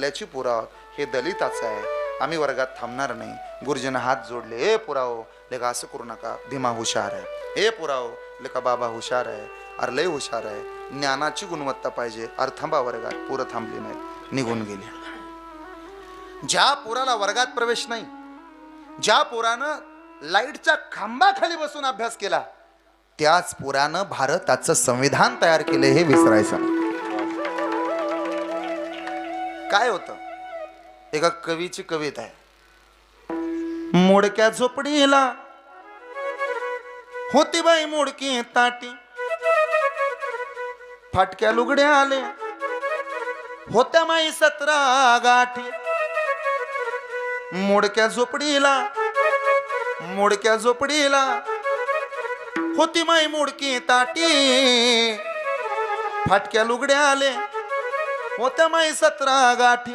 ल्याची पुराव हे दलिताचं आहे, आम्ही वर्गात थांबणार नाही. गुरुजींना हात जोडले, ए पुराव लेका असं करू नका, भीमा हुशार आहे. ए पुराव लेका बाबा हुशार आहे, अरे लय हुशार आहे, ज्ञानाची गुणवत्ता पाहिजे. अरे थांबा वर्गात. पोरं थांबली नाही, निघून गेली. ज्या पोराला वर्गात प्रवेश नाही, ज्या पोरानं लाईटच्या खांबाखाली बसून अभ्यास केला, त्याच पोरानं भारताचं संविधान तयार केले हे विसरायचं. काय होतं, एका कवीची कविता आहे. मोडक्या झोपडीला होती बाई मोडकी ताटी, फाटक्या लुगड्या आले होत्या माई 17 गाठी. मोडक्या झोपडीला होती माई मोडकी ताटी, फाटक्या लुगड्या आले होत्या माई 17 गाठी.